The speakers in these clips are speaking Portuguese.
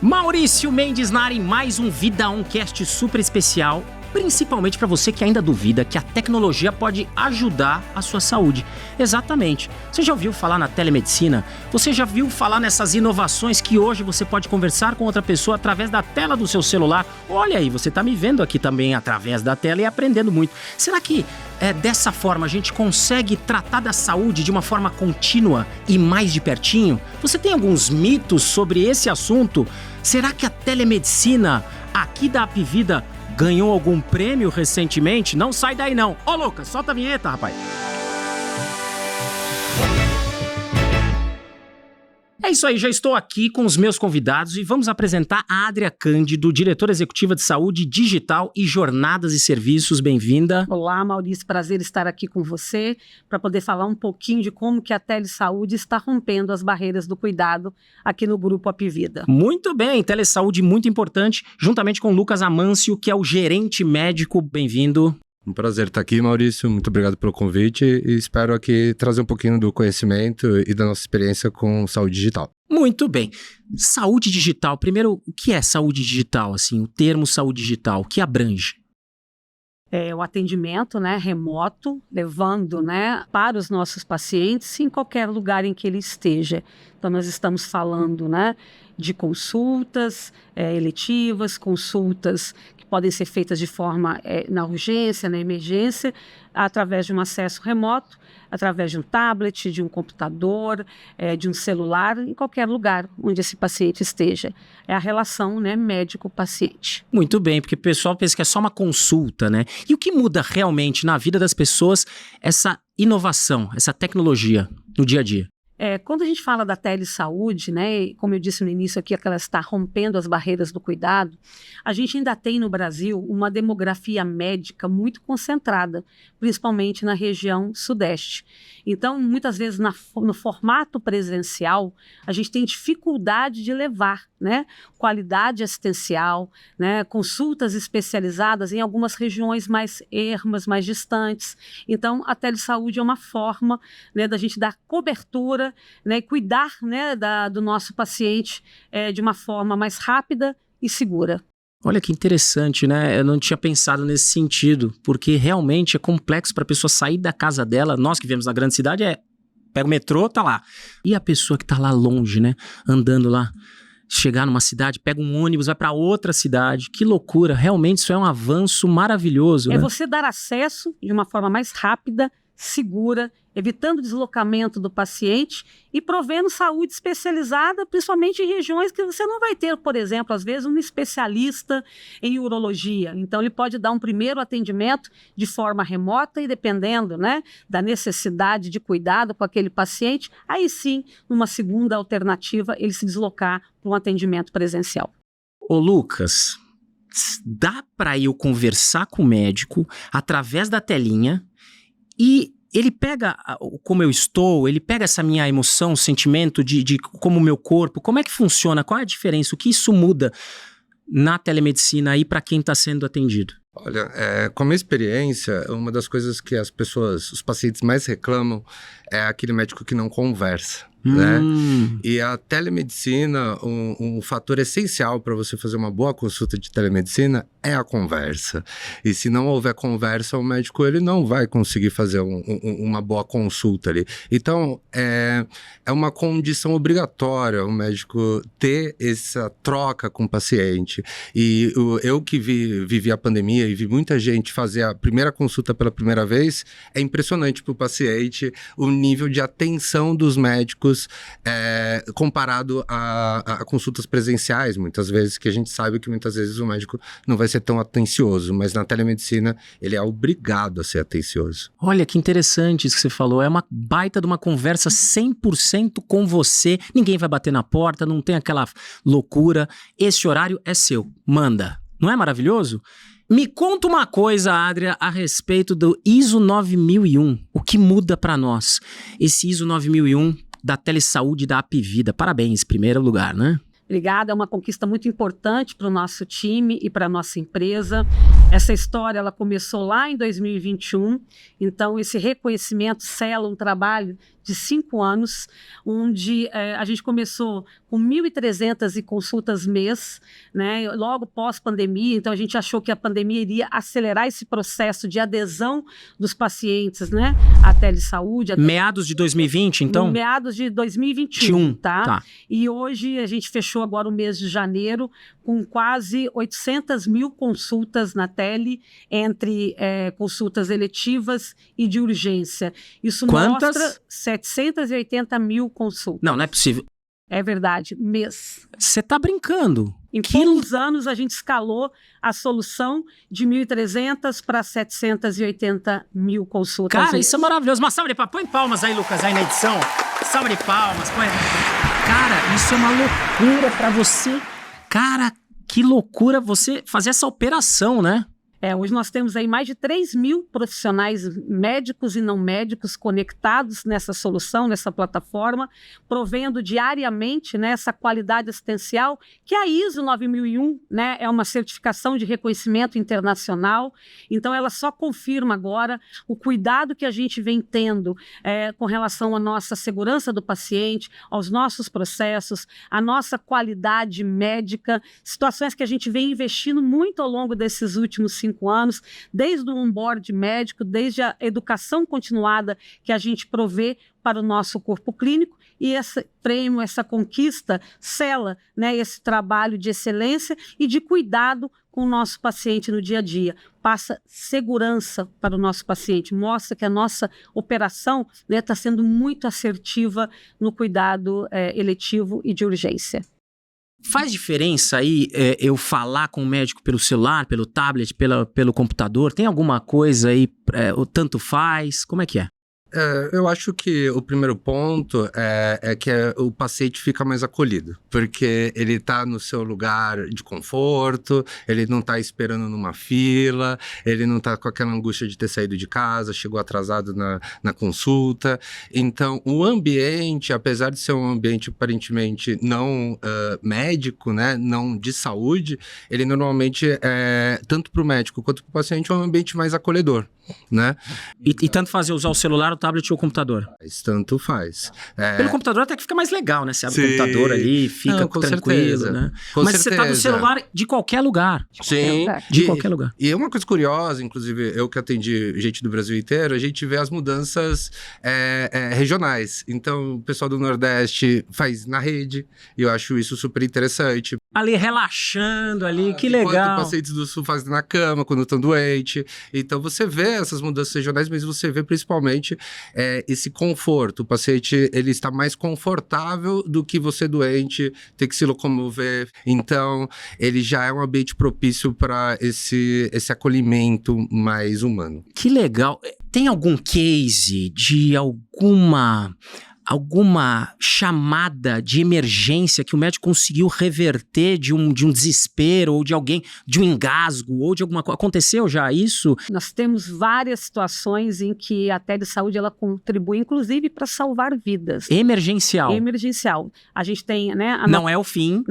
Maurício Mendes na área em mais um Vida Oncast super especial, principalmente para você que ainda duvida que a tecnologia pode ajudar a sua saúde. Exatamente. Você já ouviu falar na telemedicina? Você já viu falar nessas inovações que hoje você pode conversar com outra pessoa através da tela do seu celular? Olha aí, você tá me vendo aqui também através da tela e aprendendo muito. Será que dessa forma a gente consegue tratar da saúde de uma forma contínua e mais de pertinho? Você tem alguns mitos sobre esse assunto? Será que a telemedicina aqui da Apvida ganhou algum prêmio recentemente? Não sai daí não. Ô Lucas, solta a vinheta, rapaz. É isso aí, já estou aqui com os meus convidados e vamos apresentar a Adria Cândido, diretora executiva de saúde digital e jornadas e serviços. Bem-vinda. Olá, Maurício, prazer estar aqui com você para poder falar um pouquinho de como que a telesaúde está rompendo as barreiras do cuidado aqui no Grupo Apvida. Muito bem, telesaúde muito importante, juntamente com o Lucas Amâncio, que é o gerente médico. Bem-vindo. Um prazer estar aqui, Maurício. Muito obrigado pelo convite e espero aqui trazer um pouquinho do conhecimento e da nossa experiência com saúde digital. Muito bem. Saúde digital. Primeiro, o que é saúde digital? Assim, o termo saúde digital, o que abrange? O atendimento, remoto, levando, para os nossos pacientes em qualquer lugar em que ele esteja. Então, nós estamos falando, de consultas eletivas, consultas que podem ser feitas de forma na urgência, na emergência, através de um acesso remoto, através de um tablet, de um computador, de um celular, em qualquer lugar onde esse paciente esteja. É a relação, médico-paciente. Muito bem, porque o pessoal pensa que é só uma consulta, né? E o que muda realmente na vida das pessoas essa inovação, essa tecnologia no dia a dia? Quando a gente fala da telesaúde, como eu disse no início aqui, que ela está rompendo as barreiras do cuidado, a gente ainda tem no Brasil uma demografia médica muito concentrada, principalmente na região sudeste. Então, muitas vezes no formato presencial, a gente tem dificuldade de levar, qualidade assistencial, consultas especializadas em algumas regiões mais ermas, mais distantes. Então, a telesaúde é uma forma da gente dar cobertura e cuidar do nosso paciente de uma forma mais rápida e segura. Olha que interessante, né? Eu não tinha pensado nesse sentido, porque realmente é complexo para a pessoa sair da casa dela. Nós que vivemos na grande cidade, pega o metrô, tá lá. E a pessoa que tá lá longe, andando lá, chegar numa cidade, pega um ônibus, vai para outra cidade. Que loucura, realmente isso é um avanço maravilhoso. É você dar acesso de uma forma mais rápida, segura, evitando o deslocamento do paciente e provendo saúde especializada, principalmente em regiões que você não vai ter, por exemplo, às vezes um especialista em urologia. Então, ele pode dar um primeiro atendimento de forma remota e dependendo, da necessidade de cuidado com aquele paciente, aí sim, numa segunda alternativa, ele se deslocar para um atendimento presencial. Ô Lucas, dá para eu conversar com o médico através da telinha e ele pega como eu estou, ele pega essa minha emoção, sentimento de como o meu corpo, como é que funciona, qual é a diferença, o que isso muda na telemedicina aí para quem está sendo atendido? Olha, com a minha experiência, uma das coisas que os pacientes mais reclamam é aquele médico que não conversa. E a telemedicina, um fator essencial para você fazer uma boa consulta de telemedicina é a conversa. E se não houver conversa, o médico ele não vai conseguir fazer uma boa consulta ali. Então, é uma condição obrigatória o médico ter essa troca com o paciente. E eu que vivi a pandemia e vi muita gente fazer a primeira consulta pela primeira vez, é impressionante para o paciente o nível de atenção dos médicos comparado a consultas presenciais, muitas vezes, que a gente sabe que muitas vezes o médico não vai ser tão atencioso, mas na telemedicina ele é obrigado a ser atencioso. Olha que interessante isso que você falou, é uma baita de uma conversa 100% com você, ninguém vai bater na porta, não tem aquela loucura, esse horário é seu, manda, não é maravilhoso? Me conta uma coisa, Adria, a respeito do ISO 9001, o que muda para nós, esse ISO 9001 da telesaúde da Apvida. Parabéns, em primeiro lugar, né? Obrigada, é uma conquista muito importante para o nosso time e para a nossa empresa. Essa história ela começou lá em 2021, então esse reconhecimento sela um trabalho de 5 anos, onde a gente começou com 1.300 consultas mês, né, logo pós-pandemia. Então, a gente achou que a pandemia iria acelerar esse processo de adesão dos pacientes, né, à telesaúde. Meados de 2020, então? Meados de 2021, tá? E hoje a gente fechou agora o mês de janeiro com quase 800 mil consultas na tele, entre consultas eletivas e de urgência. Isso Quantas? mostra 780 mil consultas. Não é possível. É verdade, mês. Você tá brincando. Em poucos anos, a gente escalou a solução de 1.300 para 780 mil consultas. Cara, isso é maravilhoso. Uma salva de palmas. Põe palmas aí, Lucas, aí na edição. Salva de palmas. Põe. Cara, isso é uma loucura pra você. Cara, que loucura você fazer essa operação, né? Hoje nós temos aí mais de 3 mil profissionais médicos e não médicos conectados nessa solução, nessa plataforma, provendo diariamente, né, essa qualidade assistencial, que a ISO 9001, né, é uma certificação de reconhecimento internacional. Então, ela só confirma agora o cuidado que a gente vem tendo com relação à nossa segurança do paciente, aos nossos processos, à nossa qualidade médica, situações que a gente vem investindo muito ao longo desses últimos 5 anos, desde o onboard médico, desde a educação continuada que a gente provê para o nosso corpo clínico, e esse prêmio, essa conquista, sela, né, esse trabalho de excelência e de cuidado com o nosso paciente no dia a dia. Passa segurança para o nosso paciente, mostra que a nossa operação está sendo muito assertiva no cuidado eletivo e de urgência. Faz diferença aí eu falar com o médico pelo celular, pelo tablet, pelo computador? Tem alguma coisa aí, o tanto faz? Como é que é? Eu acho que o primeiro ponto é que o paciente fica mais acolhido, porque ele está no seu lugar de conforto, ele não está esperando numa fila, ele não está com aquela angústia de ter saído de casa, chegou atrasado na consulta. Então, o ambiente, apesar de ser um ambiente aparentemente não médico, né, não de saúde, ele normalmente, tanto para o médico quanto para o paciente, é um ambiente mais acolhedor, né? E tanto faz usar o celular, o tablet ou o computador? Tanto faz. Pelo computador até que fica mais legal, né? Você abre o computador ali, fica tranquilo, certeza, né? Mas certeza. Você tá no celular de qualquer lugar. Sim. De qualquer lugar. E é uma coisa curiosa, inclusive, eu que atendi gente do Brasil inteiro, a gente vê as mudanças regionais. Então, o pessoal do Nordeste faz na rede, e eu acho isso super interessante. Ali relaxando ali, que legal. Enquanto pacientes do Sul fazem na cama, quando estão doentes. Então, você vê essas mudanças regionais, mas você vê principalmente esse conforto. O paciente, ele está mais confortável do que você doente ter que se locomover. Então, ele já é um ambiente propício para esse acolhimento mais humano. Que legal. Tem algum case de alguma chamada de emergência que o médico conseguiu reverter de um desespero ou de alguém, de um engasgo ou de alguma coisa? Aconteceu já isso? Nós temos várias situações em que a telesaúde ela contribui, inclusive, para salvar vidas. Emergencial. A gente tem, né? Não é o fim,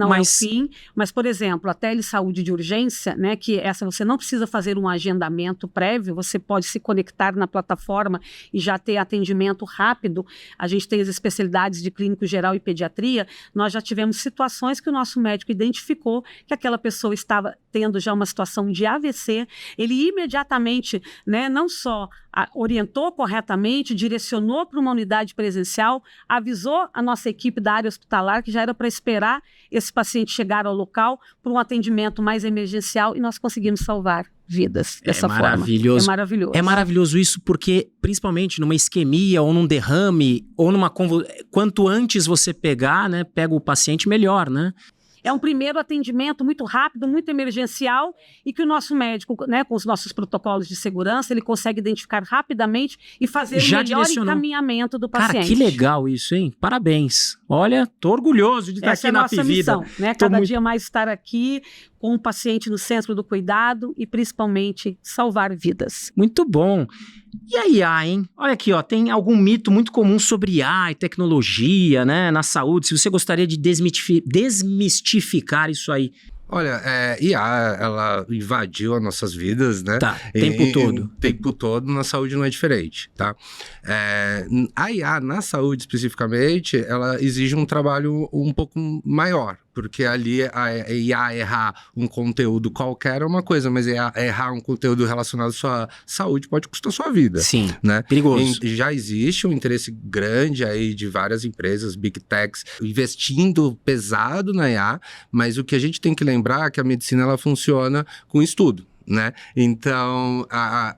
mas, por exemplo, a telesaúde de urgência, né? Que essa você não precisa fazer um agendamento prévio, você pode se conectar na plataforma e já ter atendimento rápido. A gente tem as especialidades de clínico geral e pediatria. Nós já tivemos situações que o nosso médico identificou que aquela pessoa estava tendo já uma situação de AVC. Ele imediatamente, né, não só orientou corretamente, direcionou para uma unidade presencial, avisou a nossa equipe da área hospitalar que já era para esperar esse paciente chegar ao local para um atendimento mais emergencial, e nós conseguimos salvar vidas dessa forma. Maravilhoso. É maravilhoso. É maravilhoso isso porque, principalmente numa isquemia ou num derrame ou numa quanto antes você pegar, né, pega o paciente, melhor, né? É um primeiro atendimento muito rápido, muito emergencial, e que o nosso médico, né, com os nossos protocolos de segurança, ele consegue identificar rapidamente e fazer o melhor encaminhamento do paciente. Cara, que legal isso, hein? Parabéns. Olha, tô orgulhoso de estar aqui na Apivida. Essa é a nossa missão, né? Cada dia mais estar aqui com o paciente no centro do cuidado e, principalmente, salvar vidas. Muito bom. E a IA, hein? Olha aqui, ó, tem algum mito muito comum sobre IA e tecnologia, né, na saúde. Se você gostaria de desmistificar isso aí. Olha, IA, ela invadiu as nossas vidas, né? Tá, tempo todo. O tempo todo, na saúde não é diferente, tá? A IA, na saúde especificamente, ela exige um trabalho um pouco maior, porque ali a IA errar um conteúdo qualquer é uma coisa, mas errar um conteúdo relacionado à sua saúde pode custar sua vida. Sim, né? perigoso. Já existe um interesse grande aí de várias empresas, Big Techs, investindo pesado na IA, mas o que a gente tem que lembrar é que a medicina ela funciona com estudo. Né? Então,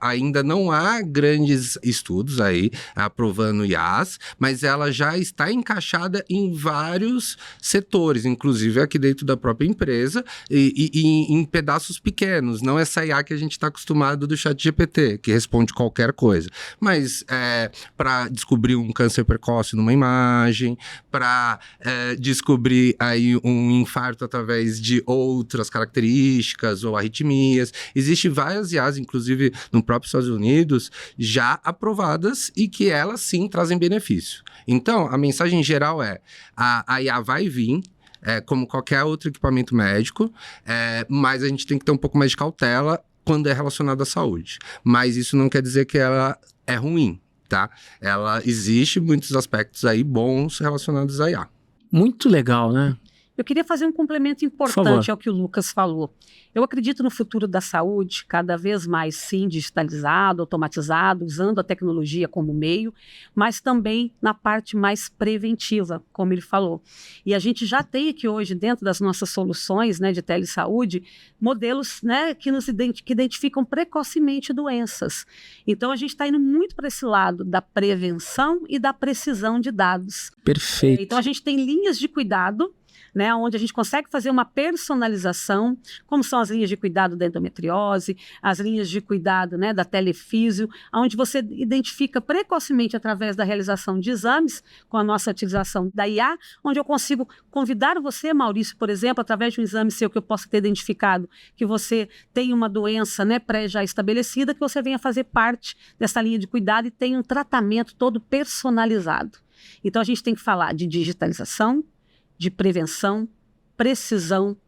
ainda não há grandes estudos aí aprovando IAs, mas ela já está encaixada em vários setores, inclusive aqui dentro da própria empresa e em pedaços pequenos, não essa IA que a gente está acostumado do ChatGPT, que responde qualquer coisa, mas para descobrir um câncer precoce numa imagem, para descobrir aí um infarto através de outras características ou arritmias. Existem várias IAs, inclusive no próprio Estados Unidos, já aprovadas e que elas sim trazem benefício. Então, a mensagem geral a IA vai vir, como qualquer outro equipamento médico, mas a gente tem que ter um pouco mais de cautela quando é relacionado à saúde. Mas isso não quer dizer que ela é ruim, tá? Ela existe muitos aspectos aí bons relacionados à IA. Muito legal, né? Eu queria fazer um complemento importante ao que o Lucas falou. Eu acredito no futuro da saúde, cada vez mais, sim, digitalizado, automatizado, usando a tecnologia como meio, mas também na parte mais preventiva, como ele falou. E a gente já tem aqui hoje, dentro das nossas soluções, né, de telesaúde, modelos, né, que que identificam precocemente doenças. Então, a gente está indo muito para esse lado da prevenção e da precisão de dados. Perfeito. Então, a gente tem linhas de cuidado, né, onde a gente consegue fazer uma personalização, como são as linhas de cuidado da endometriose, as linhas de cuidado, né, da telefísio, onde você identifica precocemente através da realização de exames, com a nossa utilização da IA, onde eu consigo convidar você, Maurício, por exemplo, através de um exame seu que eu possa ter identificado que você tem uma doença, né, já estabelecida, que você venha fazer parte dessa linha de cuidado e tenha um tratamento todo personalizado. Então, a gente tem que falar de digitalização, de prevenção, precisão,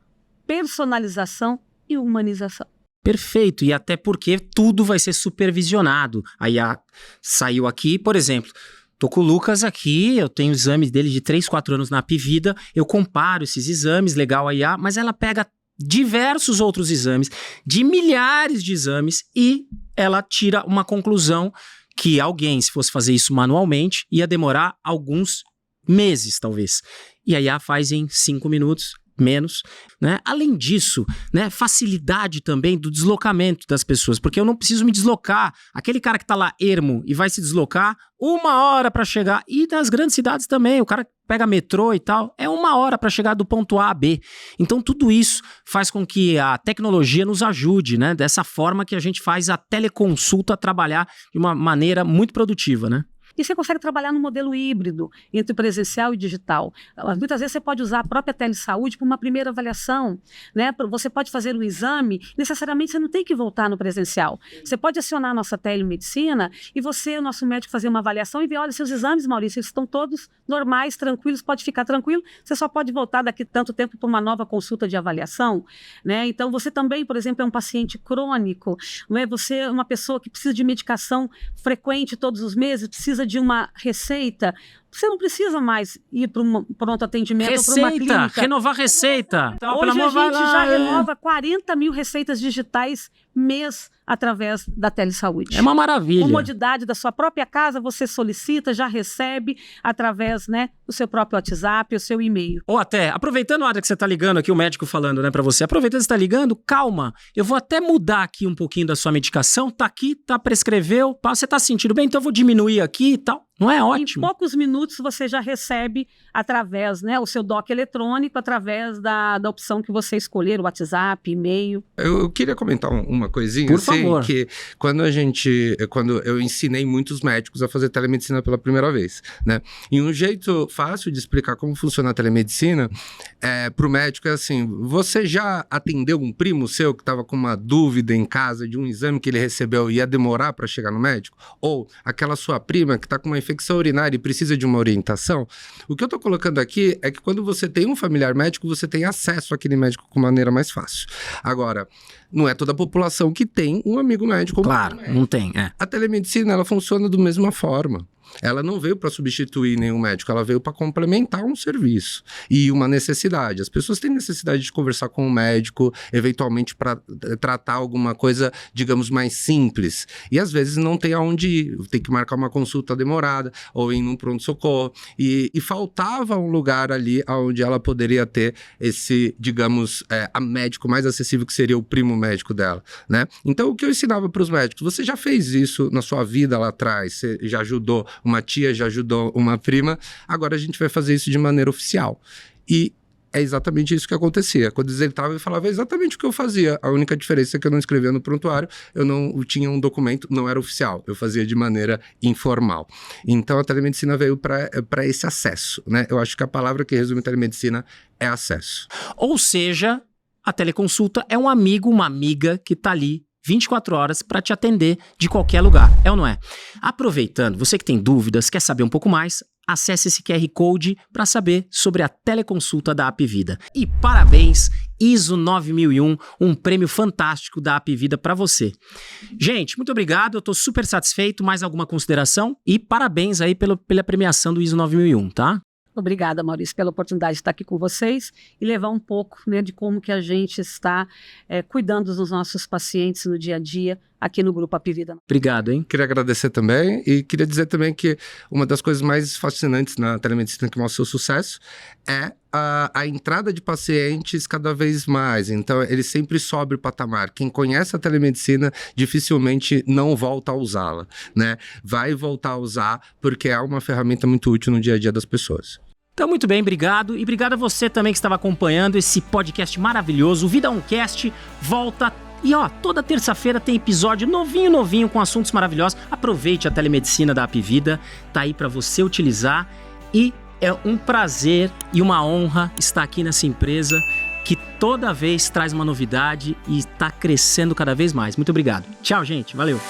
personalização e humanização. Perfeito, e até porque tudo vai ser supervisionado. A IA saiu aqui, por exemplo, tô com o Lucas aqui, eu tenho exames dele de 3, 4 anos na Apivida, eu comparo esses exames, legal a IA, mas ela pega diversos outros exames, de milhares de exames, e ela tira uma conclusão que alguém, se fosse fazer isso manualmente, ia demorar alguns meses, talvez. E a IA faz em 5 minutos, menos, né? Além disso, né, facilidade também do deslocamento das pessoas, porque eu não preciso me deslocar. Aquele cara que tá lá ermo e vai se deslocar 1 hora para chegar, e nas grandes cidades também, o cara pega metrô e tal, é 1 hora para chegar do ponto A a B. Então tudo isso faz com que a tecnologia nos ajude, né? Dessa forma que a gente faz a teleconsulta trabalhar de uma maneira muito produtiva, né? E você consegue trabalhar no modelo híbrido, entre presencial e digital. Muitas vezes você pode usar a própria telesaúde para uma primeira avaliação, né? Você pode fazer um exame, necessariamente você não tem que voltar no presencial. Você pode acionar a nossa telemedicina e você, o nosso médico, fazer uma avaliação e ver, olha, seus exames, Maurício, eles estão todos normais, tranquilos, pode ficar tranquilo, você só pode voltar daqui tanto tempo para uma nova consulta de avaliação, né? Então, você também, por exemplo, é um paciente crônico, não é? Você é uma pessoa que precisa de medicação frequente todos os meses, precisa de uma receita, você não precisa mais ir para um pronto atendimento ou para uma clínica. Renovar receita. Então, hoje a gente já renova 40 mil receitas digitais mês através da telesaúde. É uma maravilha. Comodidade da sua própria casa, você solicita, já recebe através, né, do seu próprio WhatsApp, o seu e-mail. Ou até, aproveitando a hora que você está ligando aqui, o médico falando, né, para você, aproveitando que você está ligando, calma, eu vou até mudar aqui um pouquinho da sua medicação, tá aqui, tá, prescreveu, você tá sentindo bem, então eu vou diminuir aqui e tal. Não é ótimo? Em poucos minutos você já recebe através, né, o seu doc eletrônico, através da opção que você escolher, o WhatsApp, e-mail. Eu queria comentar uma coisinha. Por favor. Que quando eu ensinei muitos médicos a fazer telemedicina pela primeira vez, né? E um jeito fácil de explicar como funciona a telemedicina para o médico é assim: você já atendeu um primo seu que estava com uma dúvida em casa de um exame que ele recebeu e ia demorar para chegar no médico? Ou aquela sua prima que está com uma infecção urinária e precisa de uma orientação, o que eu estou colocando aqui é que quando você tem um familiar médico, você tem acesso àquele médico com maneira mais fácil. Agora, não é toda a população que tem um amigo médico. Claro, não tem, A telemedicina, ela funciona da mesma forma. Ela não veio para substituir nenhum médico, ela veio para complementar um serviço e uma necessidade. As pessoas têm necessidade de conversar com o médico, eventualmente para tratar alguma coisa, digamos, mais simples. E às vezes não tem aonde ir, tem que marcar uma consulta demorada ou ir num pronto-socorro. E faltava um lugar ali onde ela poderia ter esse, digamos, a médico mais acessível, que seria o primo médico dela, né? Então, o que eu ensinava para os médicos? Você já fez isso na sua vida lá atrás? Você já ajudou uma tia, já ajudou uma prima, agora a gente vai fazer isso de maneira oficial. E é exatamente isso que acontecia. Quando ele estava, eu falava exatamente o que eu fazia. A única diferença é que eu não escrevia no prontuário, eu não tinha um documento, não era oficial. Eu fazia de maneira informal. Então, a telemedicina veio para esse acesso, né? Eu acho que a palavra que resume a telemedicina é acesso. Ou seja, a teleconsulta é um amigo, uma amiga que está ali 24 horas para te atender de qualquer lugar, é ou não é? Aproveitando, você que tem dúvidas, quer saber um pouco mais, acesse esse QR Code para saber sobre a teleconsulta da Apvida. E parabéns, ISO 9001, um prêmio fantástico da Apvida para você. Gente, muito obrigado, eu estou super satisfeito. Mais alguma consideração? E parabéns aí pela premiação do ISO 9001, tá? Obrigada, Maurício, pela oportunidade de estar aqui com vocês e levar um pouco, né, de como que a gente está cuidando dos nossos pacientes no dia a dia aqui no Grupo Apvida. Obrigado, hein? Queria agradecer também e queria dizer também que uma das coisas mais fascinantes na telemedicina que mostra o seu sucesso é a entrada de pacientes cada vez mais. Então, ele sempre sobe o patamar. Quem conhece a telemedicina dificilmente não volta a usá-la, né? Vai voltar a usar porque é uma ferramenta muito útil no dia a dia das pessoas. Então, muito bem, obrigado. E obrigado a você também que estava acompanhando esse podcast maravilhoso. O Vida Oncast volta. E toda terça-feira tem episódio novinho com assuntos maravilhosos. Aproveite a telemedicina da Apvida, tá aí para você utilizar. E é um prazer e uma honra estar aqui nessa empresa que toda vez traz uma novidade e está crescendo cada vez mais. Muito obrigado. Tchau, gente. Valeu.